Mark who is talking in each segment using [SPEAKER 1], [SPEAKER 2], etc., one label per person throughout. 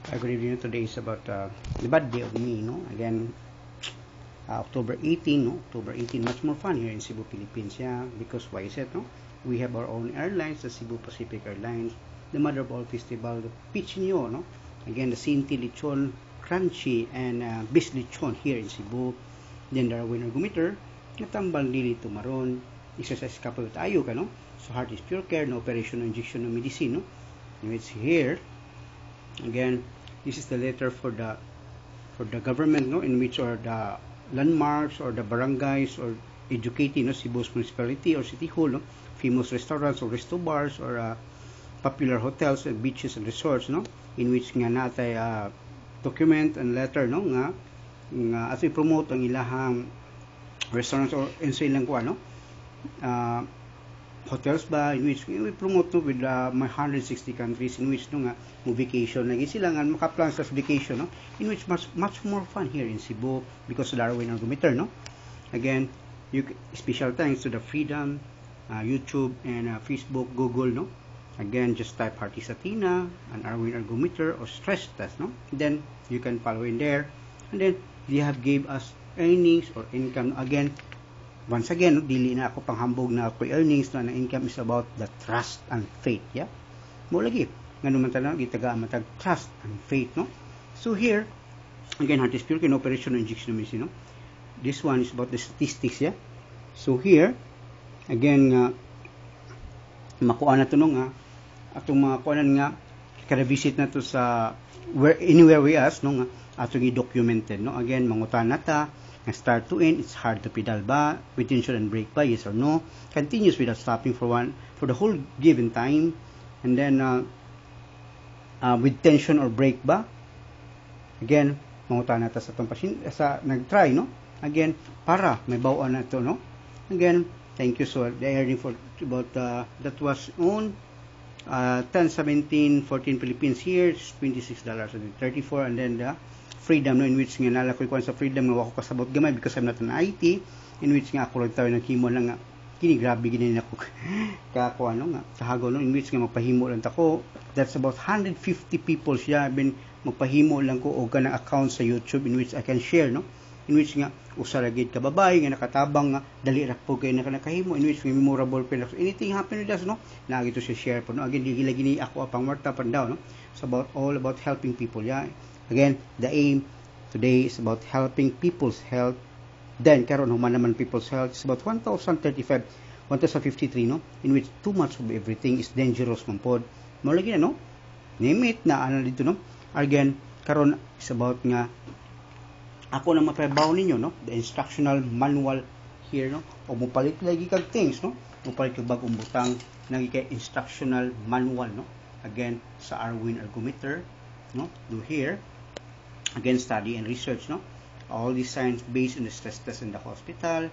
[SPEAKER 1] Good evening. Today is about the birthday of me, no? Again, October 18, no? October 18, much more fun here in Cebu, Philippines, yeah? Because why is it, no? We have our own airlines, the Cebu Pacific Airlines, the mother of all festival, the Pichinyo, no? Again, the Sinti Lechon, Crunchy, and Bis Lechon here in Cebu. Then there are winner gumitter, natambal dili tumaron, exercise kapag tayo ka, no? So heart is pure care, no operation, no injection, no medicine, no? And it's here. Again, this is the letter for the government, no, in which are the landmarks or the barangays or educating, no, Cebu's municipality or city hall, no, famous restaurants or resto bars or popular hotels and beaches and resorts, no, in which nga natay document and letter, no, nga ato i-promote ang ilahang restaurants or sa ilang kuha, no, hotels ba in which we promote to with my 160 countries in which no nga mo vacation lagi sila nga maka-plan sa vacation, no, in which much more fun here in Cebu because of Darwin Argumenter, no. Again, special thanks to the Freedom, YouTube and Facebook, Google, no. Again, just type Hearty Satina and Darwin Argumenter or stress test, no. Then you can follow in there, and then they have gave us earnings or income. Again, once again, no, dili na ako panghambog na ako earnings na income is about the trust and faith, yeah. Mo lagi nga naman tanan gitaga matag trust and faith, no. So here again, heart is pure in operation and injection medicine, no. This one is about the statistics, yeah. So here again makuha na to no nga atong mga kuanan nga kada visit na to sa anywhere we ask, no, nga atong i-documented, no. Again, mangutan na ta start to end, it's hard to pedal ba, with tension and brake ba, yes or no, continuous without stopping for the whole given time, and then with tension or brake ba, again, mangutan nata sa itong pasyente, sa nag-try, no, again, para may bawaan na ito, no, again, thank you. So the hearing for about that was on 10-17-14 Philippines here, $26.34, and then the Freedom, no, in which nga nalakoy ko sa Freedom nga wako kasabot gamay because I'm not an IT, in which nga ako lang tayo nagkimo lang nga kini grabe gini nako kako ano nga sahago, no, in which nga magpahimo lang tako. That's about 150 people siya ben magpahimo lang ko og kanang account sa YouTube in which I can share, no, in which nga usa ra gid ka babay nga nakatabang nga dali ra po kay nakahimo, in which memorable pa so anything happen with us, no, naagi to siya share po, no. Again, dili gini ako apang marta pandaw, no. So all about helping people, yeah. Again, the aim today is about helping people's health. Then, karon human naman people's health is about 1,053, no? In which too much of everything is dangerous man pod. Mo lagi na, no? Name it na ano dito, no? Again, karon is about nga ako na mapabaw ninyo, no? The instructional manual here, no? O mupalit lagi kag things, no? Mupalit kag bagong butang nang kay instructional manual, no? Again, sa Darwin Argumenter, no? Do here. Again, study and research, no, all these science based on the stress test in the hospital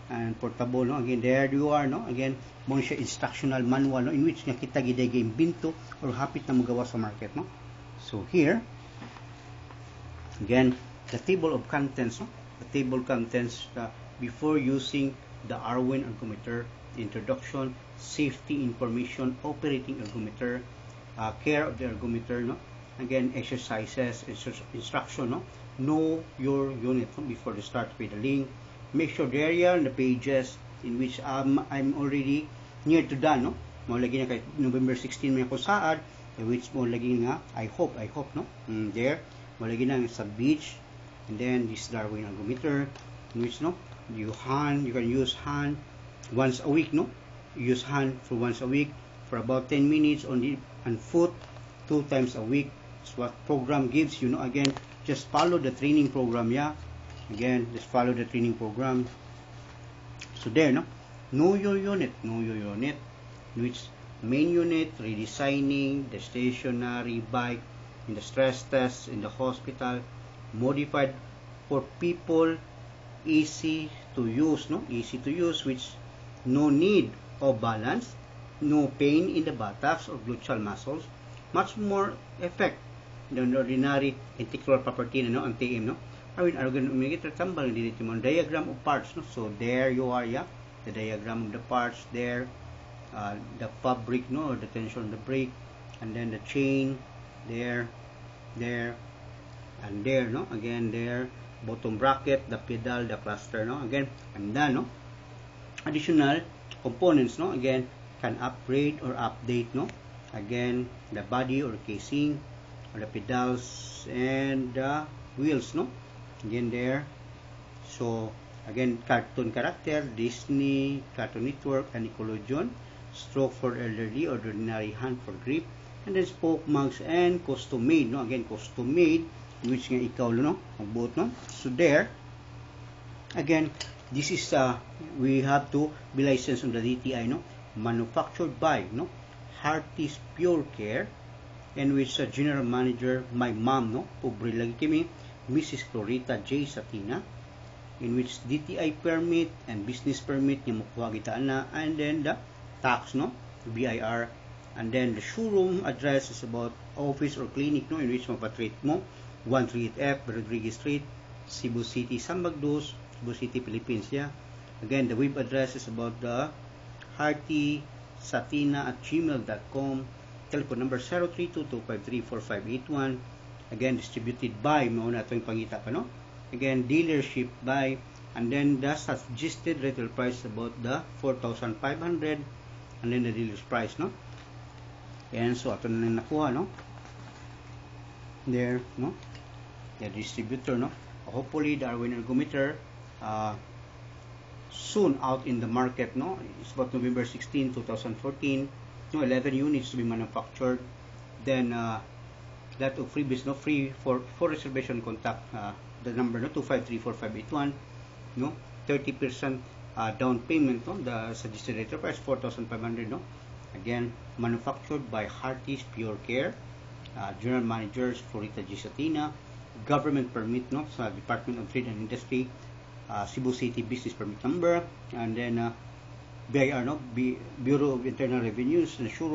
[SPEAKER 1] and portable, no. Again, there you are, no. Again, mo siya instructional manual, no, in which nga kita giday game binto or hapit na magawa sa market, no. So here again, the table of contents, no, the table contents before using the Darwin Argumenter, introduction, safety information, operating Argumenter, care of the Argumenter, no. Again, exercises, instruction, no? Know your unit, no? Before the start pedaling. Make sure there are the pages in which I'm already near to done, no? Mo lagi na kay November 16 may ako saad, which mo lagi nga I hope, no? There mo lagi na sa beach, and then this Darwin Argumenter, in which, no, you can use hand once a week, no? Use hand for once a week for about 10 minutes on foot 2 times a week. That's what program gives you, no. Again, just follow the training program, yeah. Again, just follow the training program. So there, no, know your unit, which main unit, redesigning the stationary bike in the stress test in the hospital, modified for people, easy to use, no, which no need of balance, no pain in the buttocks or gluteal muscles, much more effect than the ordinary integral property, no, ang TM, no. Awin argan umigit tambal dito mo diagram of parts, no. So there you are, yeah, the diagram of the parts there, the fabric, no, or the tension of the brake, and then the chain there, there, and there, no, again there, bottom bracket, the pedal, the cluster, no, again, and then, no, additional components, no, again, can upgrade or update, no, again, the body or casing, or the pedals, and the wheels, no, again there. So again, Cartoon Character, Disney, Cartoon Network, and Nickelodeon, stroke for elderly, ordinary hand for grip, and then spoke mugs and custom made, no, again custom made, which nga ikaw, no, magbuot, no. So there, again, this is we have to be licensed on the DTI, no, manufactured by, no, Hearties Pure Care, and which general manager, my mom, no, pobre lagi kami, Mrs. Clorita J. Satina, in which DTI permit and business permit yung makuha kita na, and then the tax, no, BIR, and then the showroom address is about office or clinic, no, in which mapatreat mo 138F Rodriguez Street, Cebu City, Sambagdos, Cebu City, Philippines. Yeah, again, the web address is about the heartysatina@gmail.com, telephone number 0322534581. Again, distributed by, mauna ito yung pangita pa, no, again, dealership by, and then the suggested retail price about the 4,500, and then the dealer's price, no. And so ato na nakuha, no, there, no, the distributor, no. Hopefully the Arwin ergometer soon out in the market, no. It's about November 16, 2014, no, 11 units to be manufactured. Then that of freebies, no, free for reservation, contact the number, no, 2534581, no, 30% down payment, no, the suggested retail price 4,500, no. Again, manufactured by Hearties Pure Care, general managers Florita G. Satina, government permit, no, sa Department of Trade and Industry, Cebu City business permit number, and then BIR, no, Bureau of Internal Revenues, the showroom